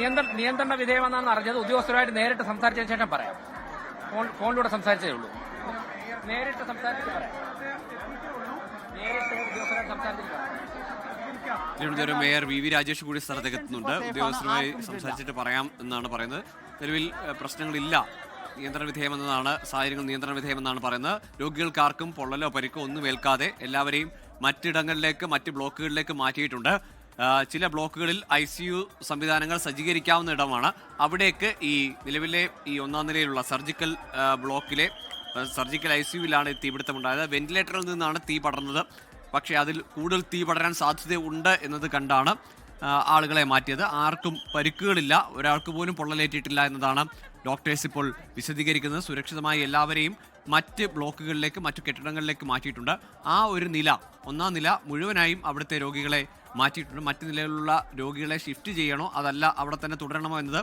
നിയന്ത്രണ വിധേയമെന്നാണ് അറിഞ്ഞത്. ഉദ്യോഗസ്ഥരുമായിട്ട് നേരിട്ട് സംസാരിച്ചതിന് ശേഷം പറയാം. ഫോണിലൂടെ സംസാരിച്ചേ ഉള്ളൂ. നേരിട്ട് സംസാരിച്ചിട്ട് പറയാം. നേരിട്ട് ഉദ്യോഗസ്ഥരുമായിട്ട് സംസാരിച്ചിട്ട് പറയാം. തിരുവനന്തപുരം മേയർ വി രാജേഷ് കൂടി സ്ഥലത്തേക്ക് എത്തുന്നുണ്ട്. ഉദ്യോഗസ്ഥരുമായി സംസാരിച്ചിട്ട് പറയാം എന്നാണ് പറയുന്നത്. നിലവിൽ പ്രശ്നങ്ങളില്ല, നിയന്ത്രണ വിധേയമെന്നതാണ്, സാഹചര്യങ്ങൾ നിയന്ത്രണ വിധേയമെന്നാണ് പറയുന്നത്. രോഗികൾക്കാർക്കും പൊള്ളലോ പരിക്കോ ഒന്നും ഏൽക്കാതെ എല്ലാവരെയും മറ്റിടങ്ങളിലേക്ക്, മറ്റ് ബ്ലോക്കുകളിലേക്ക് മാറ്റിയിട്ടുണ്ട്. ചില ബ്ലോക്കുകളിൽ ICU സംവിധാനങ്ങൾ സജ്ജീകരിക്കാവുന്ന ഇടമാണ്. അവിടേക്ക് ഈ നിലവിലെ ഈ ഒന്നാം നിലയിലുള്ള സർജിക്കൽ ബ്ലോക്കിലെ സർജിക്കൽ ICUവിലാണ് തീപിടുത്തമുണ്ടായത്. വെന്റിലേറ്ററിൽ നിന്നാണ് തീ പടർന്നത്. പക്ഷേ അതിൽ കൂടുതൽ തീ പടരാൻ സാധ്യതയുണ്ട് എന്നത് കണ്ടാണ് ആളുകളെ മാറ്റിയത്. ആർക്കും പരിക്കുകളില്ല, ഒരാൾക്ക് പോലും പൊള്ളലേറ്റിട്ടില്ല എന്നതാണ് ഡോക്ടേഴ്സ് ഇപ്പോൾ വിശദീകരിക്കുന്നത്. സുരക്ഷിതമായി എല്ലാവരെയും മറ്റ് ബ്ലോക്കുകളിലേക്ക്, മറ്റു കെട്ടിടങ്ങളിലേക്ക് മാറ്റിയിട്ടുണ്ട്. ആ ഒരു നില, ഒന്നാം നില മുഴുവനായും അവിടുത്തെ രോഗികളെ മാറ്റിയിട്ടുണ്ട്. മറ്റു നിലയിലുള്ള രോഗികളെ ഷിഫ്റ്റ് ചെയ്യണോ അതല്ല അവിടെ തന്നെ തുടരണമോ എന്നത്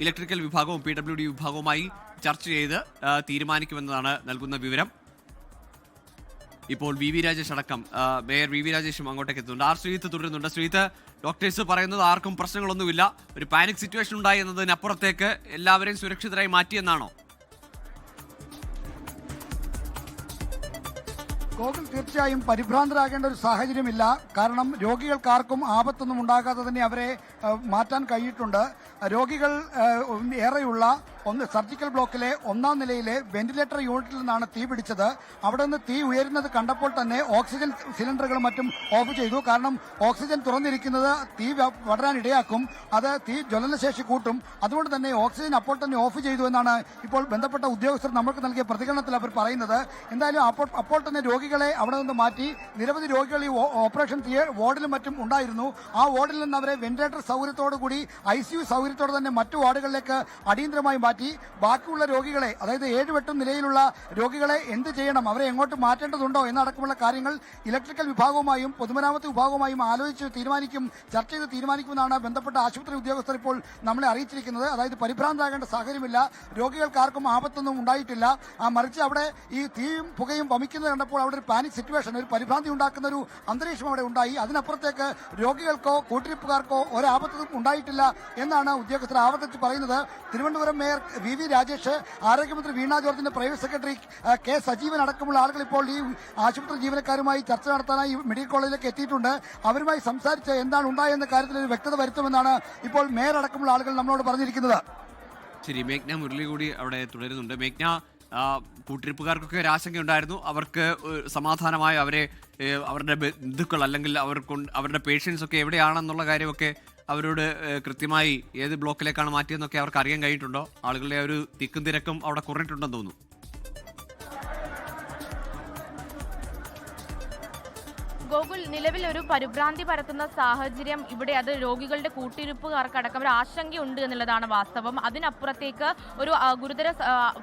ഇലക്ട്രിക്കൽ വിഭാഗവും PWD വിഭാഗവുമായി ചർച്ച ചെയ്ത് തീരുമാനിക്കുമെന്നതാണ് നൽകുന്ന വിവരം. ഇപ്പോൾ VV രാജേഷ് അടക്കം മേയർ VV രാജേഷും അങ്ങോട്ടേക്ക് എത്തുന്നുണ്ട്. ശ്രീജിത്ത് തുടരുന്നുണ്ട്. ശ്രീജിത്ത്, ഡോക്ടേഴ്സ് പറയുന്നത് ആർക്കും പ്രശ്നങ്ങളൊന്നുമില്ല, ഒരു പാനിക് സിറ്റുവേഷൻ ഉണ്ടായി എന്നതിനപ്പുറത്തേക്ക് എല്ലാവരെയും സുരക്ഷിതരായി മാറ്റിയെന്നാണോ? ഗോകുൽ, തീർച്ചയായും പരിഭ്രാന്തരാകേണ്ട ഒരു സാഹചര്യമില്ല. കാരണം രോഗികൾക്കാർക്കും ആപത്തൊന്നും ഉണ്ടാകാതെ തന്നെ അവരെ മാറ്റാൻ കഴിഞ്ഞിട്ടുണ്ട്. രോഗികൾ ഏറെയുള്ള സർജിക്കൽ ബ്ലോക്കിലെ ഒന്നാം നിലയിലെ വെന്റിലേറ്റർ യൂണിറ്റിൽ നിന്നാണ് തീ പിടിച്ചത്. അവിടെ നിന്ന് തീ ഉയരുന്നത് കണ്ടപ്പോൾ തന്നെ ഓക്സിജൻ സിലിണ്ടറുകളും മറ്റും ഓഫ് ചെയ്തു. കാരണം ഓക്സിജൻ തുറന്നിരിക്കുന്നത് തീ പടരാൻ ഇടയാക്കും, അത് തീ ജ്വലനശേഷി കൂട്ടും. അതുകൊണ്ട് തന്നെ ഓക്സിജൻ അപ്പോൾ തന്നെ ഓഫ് ചെയ്തു എന്നാണ് ഇപ്പോൾ ബന്ധപ്പെട്ട ഉദ്യോഗസ്ഥർ നമുക്ക് നൽകിയ പ്രതികരണത്തിൽ അവർ പറയുന്നത്. എന്തായാലും അപ്പോൾ തന്നെ രോഗികളെ അവിടെ നിന്ന് മാറ്റി. നിരവധി രോഗികൾ ഈ ഓപ്പറേഷൻ വാർഡിലും മറ്റും ഉണ്ടായിരുന്നു. ആ വാർഡിൽ നിന്ന് അവരെ വെന്റിലേറ്റർ സൗകര്യത്തോടുകൂടി ICU സൗകര്യത്തോടെ തന്നെ മറ്റു വാർഡുകളിലേക്ക് അടിയന്തരമായി മാറ്റി. ബാക്കിയുള്ള രോഗികളെ, അതായത് 7-8 നിലയിലുള്ള രോഗികളെ എന്ത് ചെയ്യണം, അവരെ എങ്ങോട്ട് മാറ്റേണ്ടതുണ്ടോ എന്നടക്കമുള്ള കാര്യങ്ങൾ ഇലക്ട്രിക്കൽ വിഭാഗവുമായും പൊതുമരാമത്ത് വിഭാഗവുമായും ആലോചിച്ച് ചർച്ച ചെയ്ത് തീരുമാനിക്കുമെന്നാണ് ബന്ധപ്പെട്ട ആശുപത്രി ഉദ്യോഗസ്ഥർ ഇപ്പോൾ നമ്മളെ അറിയിച്ചിരിക്കുന്നത്. അതായത് പരിഭ്രാന്തരാകേണ്ട സാഹചര്യമില്ല, രോഗികൾക്കാർക്കും ആപത്തൊന്നും ഉണ്ടായിട്ടില്ല. മറിച്ച് അവിടെ ഈ തീയും പുകയും വമിക്കുന്നത് കണ്ടപ്പോൾ അവിടെ ഒരു പാനിക് സിറ്റുവേഷൻ, ഒരു പരിഭ്രാന്തി ഉണ്ടാക്കുന്ന ഒരു അന്തരീക്ഷം അവിടെ ഉണ്ടായി. അതിനപ്പുറത്തേക്ക് രോഗികൾക്കോ കൂട്ടിരിപ്പുകാർക്കോ ഒരാപത്തും ഉണ്ടായിട്ടില്ല എന്നാണ് ഉദ്യോഗസ്ഥർ ആവർത്തിച്ച് പറയുന്നത്. തിരുവനന്തപുരം മേയർ VV രാജേഷ്, ആരോഗ്യമന്ത്രി വീണ ജോർജിന്റെ പ്രൈവറ്റ് സെക്രട്ടറി K സജീവൻ അടക്കമുള്ള ആളുകൾ ഇപ്പോൾ ഈ ആശുപത്രി ജീവനക്കാരുമായി ചർച്ച നടത്താനായി മെഡിക്കൽ കോളേജിലേക്ക് എത്തിയിട്ടുണ്ട്. അവരുമായി സംസാരിച്ച് എന്താണ് ഉണ്ടായെന്ന കാര്യത്തിൽ ഒരു വ്യക്തത വരുത്തുമെന്നാണ് ഇപ്പോൾ മേയർ അടക്കമുള്ള ആളുകൾ നമ്മളോട് പറഞ്ഞിരിക്കുന്നത്. ശരി, മേഘ്ന മുരളി കൂടി അവിടെ തുടരുന്നുണ്ട്. മേഘ്ന, കൂട്ടിരിപ്പുകാർക്കൊക്കെ ഒരു ആശങ്കയുണ്ടായിരുന്നു. അവർക്ക് സമാധാനമായി അവരുടെ ബന്ധുക്കൾ അല്ലെങ്കിൽ അവരുടെ പേഷ്യൻസ് ഒക്കെ എവിടെയാണെന്നുള്ള കാര്യമൊക്കെ അവരോട് കൃത്യമായി ഏത് ബ്ലോക്കിലേക്കാണ് മാറ്റിയെന്നൊക്കെ അവർക്ക് അറിയാൻ കഴിഞ്ഞിട്ടുണ്ടോ? ആളുകളുടെ ഒരു തിക്കും തിരക്കും അവിടെ കുറഞ്ഞിട്ടുണ്ടെന്ന് തോന്നുന്നു. ഗോകുൽ, നിലവിൽ ഒരു പരിഭ്രാന്തി പരത്തുന്ന സാഹചര്യം ഇവിടെ അത് രോഗികളുടെ കൂട്ടിരിപ്പുകാർക്കടക്കം ഒരു ആശങ്കയുണ്ട് എന്നുള്ളതാണ് വാസ്തവം. അതിനപ്പുറത്തേക്ക് ഒരു ഗുരുതര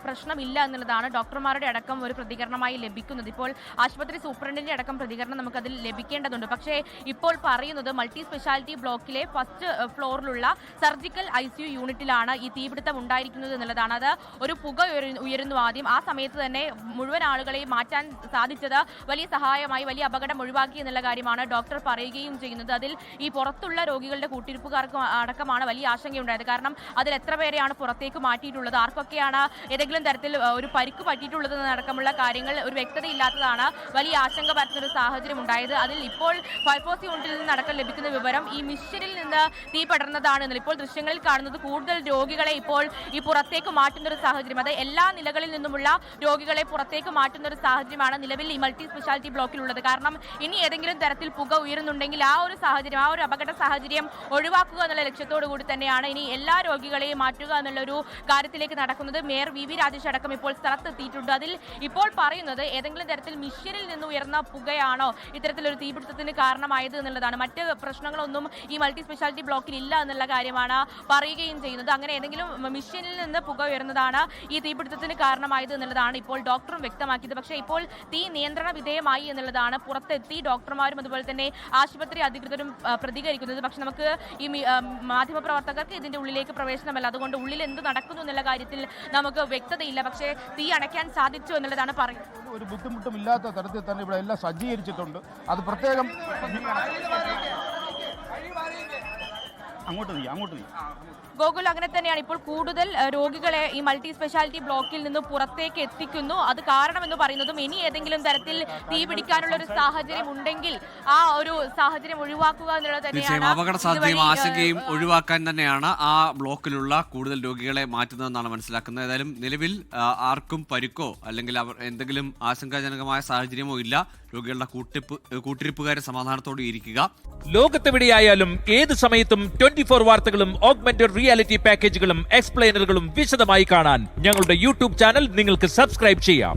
പ്രശ്നമില്ല എന്നുള്ളതാണ് ഡോക്ടർമാരുടെ അടക്കം ഒരു പ്രതികരണമായി ലഭിക്കുന്നത്. ഇപ്പോൾ ആശുപത്രി സൂപ്രണ്ടിന്റെ അടക്കം പ്രതികരണം നമുക്കതിൽ ലഭിക്കേണ്ടതുണ്ട്. പക്ഷേ ഇപ്പോൾ പറയുന്നത് മൾട്ടി സ്പെഷ്യാലിറ്റി ബ്ലോക്കിലെ ഫസ്റ്റ് ഫ്ലോറിലുള്ള സർജിക്കൽ ICU യൂണിറ്റിലാണ് ഈ തീപിടുത്തം ഉണ്ടായിരിക്കുന്നത് എന്നുള്ളതാണ്. അത് ഒരു പുക ഉയരുന്നു ആദ്യം. ആ സമയത്ത് തന്നെ മുഴുവൻ ആളുകളെയും മാറ്റാൻ സാധിച്ചത് വലിയ സഹായമായി, വലിയ അപകടം ഒഴിവാക്കി എന്നുള്ള കാര്യമാണ് ഡോക്ടർ പറയുകയും ചെയ്യുന്നത്. അതിൽ ഈ പുറത്തുള്ള രോഗികളുടെ കൂട്ടിരിപ്പുകാർക്ക് അടക്കമാണ് വലിയ ആശങ്കയുണ്ടായത്. കാരണം അതിൽ എത്ര പേരെയാണ് പുറത്തേക്ക് മാറ്റിയിട്ടുള്ളത്, ആർക്കൊക്കെയാണ് ഏതെങ്കിലും തരത്തിൽ ഒരു പരിക്ക് പറ്റിയിട്ടുള്ളത് എന്നടക്കമുള്ള കാര്യങ്ങൾ ഒരു വ്യക്തതയില്ലാത്തതാണ് വലിയ ആശങ്ക പരത്തുന്ന ഒരു സാഹചര്യം ഉണ്ടായത്. അതിൽ ഇപ്പോൾ ഫയർഫോഴ്സ് യൂണിറ്റിൽ നിന്ന് അടക്കം ലഭിക്കുന്ന വിവരം ഈ മിഷനിൽ നിന്ന് തീ പടർന്നതാണ് എന്നാൽ ഇപ്പോൾ ദൃശ്യങ്ങളിൽ കാണുന്നത് കൂടുതൽ രോഗികളെ ഇപ്പോൾ ഈ പുറത്തേക്ക് മാറ്റുന്ന ഒരു സാഹചര്യം, അത് എല്ലാ നിലകളിൽ നിന്നുമുള്ള രോഗികളെ പുറത്തേക്ക് മാറ്റുന്ന ഒരു സാഹചര്യമാണ് നിലവിൽ ഈ മൾട്ടി സ്പെഷ്യാലിറ്റി ബ്ലോക്കിലുള്ളത്. കാരണം ഇനി ഏതെങ്കിലും തരത്തിൽ പുക ഉയരുന്നുണ്ടെങ്കിൽ ആ ഒരു സാഹചര്യം, ആ ഒരു അപകട സാഹചര്യം ഒഴിവാക്കുക എന്നുള്ള ലക്ഷ്യത്തോടു കൂടി തന്നെയാണ് ഇനി എല്ലാ രോഗികളെയും മാറ്റുക എന്നുള്ളൊരു കാര്യത്തിലേക്ക് നടക്കുന്നത്. മേയർ VV രാജേഷ് അടക്കം ഇപ്പോൾ സ്ഥലത്തെത്തിയിട്ടുണ്ട്. അതിൽ ഇപ്പോൾ പറയുന്നത് ഏതെങ്കിലും തരത്തിൽ മിഷ്യനിൽ നിന്ന് ഉയർന്ന പുകയാണോ ഇത്തരത്തിലൊരു തീപിടുത്തത്തിന് കാരണമായത് എന്നുള്ളതാണ്. മറ്റ് പ്രശ്നങ്ങളൊന്നും ഈ മൾട്ടി സ്പെഷ്യാലിറ്റി ബ്ലോക്കിൽ ഇല്ല എന്നുള്ള കാര്യമാണ് പറയുകയും ചെയ്യുന്നത്. അങ്ങനെ ഏതെങ്കിലും മിഷ്യനിൽ നിന്ന് പുക ഉയർന്നതാണ് ഈ തീപിടുത്തത്തിന് കാരണമായത് എന്നുള്ളതാണ് ഇപ്പോൾ ഡോക്ടറും വ്യക്തമാക്കിയത്. പക്ഷേ ഇപ്പോൾ തീ നിയന്ത്രണ വിധേയമായി എന്നുള്ളതാണ് പുറത്തെത്തി ഡോക്ടർമാരും അതുപോലെ തന്നെ ആശുപത്രി അധികൃതരും പ്രതികരിക്കുന്നത്. പക്ഷെ നമുക്ക് ഈ മാധ്യമപ്രവർത്തകർക്ക് ഇതിന്റെ ഉള്ളിലേക്ക് പ്രവേശനമല്ല, അതുകൊണ്ട് ഉള്ളിൽ എന്ത് നടക്കുന്നു എന്നുള്ള കാര്യത്തിൽ നമുക്ക് വ്യക്തതയില്ല. പക്ഷേ തീ അണയ്ക്കാൻ സാധിച്ചു എന്നുള്ളതാണ് പറയുന്നത്. ഒരു ബുദ്ധിമുട്ടും ഇല്ലാത്ത തരത്തിൽ തന്നെ ഇവിടെ എല്ലാം സജ്ജീകരിച്ചിട്ടുണ്ട്. അത് പ്രത്യേകം അങ്ങോട്ട് നീ ഗോകുൽ, അങ്ങനെ തന്നെയാണ്. ഇപ്പോൾ കൂടുതൽ രോഗികളെ ഈ മൾട്ടി സ്പെഷ്യാലിറ്റി ബ്ലോക്കിൽ നിന്ന് പുറത്തേക്ക് എത്തിക്കുന്നു. അത് കാരണമെന്ന് പറയുന്നതും ഇനി ഏതെങ്കിലും തരത്തിൽ തീ പിടിക്കാനുള്ള ഒരു സാഹചര്യം ഉണ്ടെങ്കിൽ ആ ഒരു സാഹചര്യം ഒഴിവാക്കുക എന്നുള്ളത് തീർച്ചയായും അപകട സാധ്യതയും ആശങ്കയും ഒഴിവാക്കാൻ തന്നെയാണ് ആ ബ്ലോക്കിലുള്ള കൂടുതൽ രോഗികളെ മാറ്റുന്നതെന്നാണ് മനസ്സിലാക്കുന്നത്. ഏതായാലും നിലവിൽ ആർക്കും പരിക്കോ അല്ലെങ്കിൽ അവർ എന്തെങ്കിലും ആശങ്കാജനകമായ സാഹചര്യമോ ഇല്ല. രോഗികളുടെ കൂട്ടിരിപ്പുകാരെ സമാധാനത്തോടെ ഇരിക്കുക. ലോകത്തെവിടെയായാലും ഏത് സമയത്തും 24 വാർത്തകളും ഓഗ്മെന്റഡ് റിയാലിറ്റി പാക്കേജുകളും എക്സ്പ്ലെയിനറുകളും വിശദമായി കാണാൻ ഞങ്ങളുടെ യൂട്യൂബ് ചാനൽ നിങ്ങൾക്ക് സബ്സ്ക്രൈബ് ചെയ്യാം.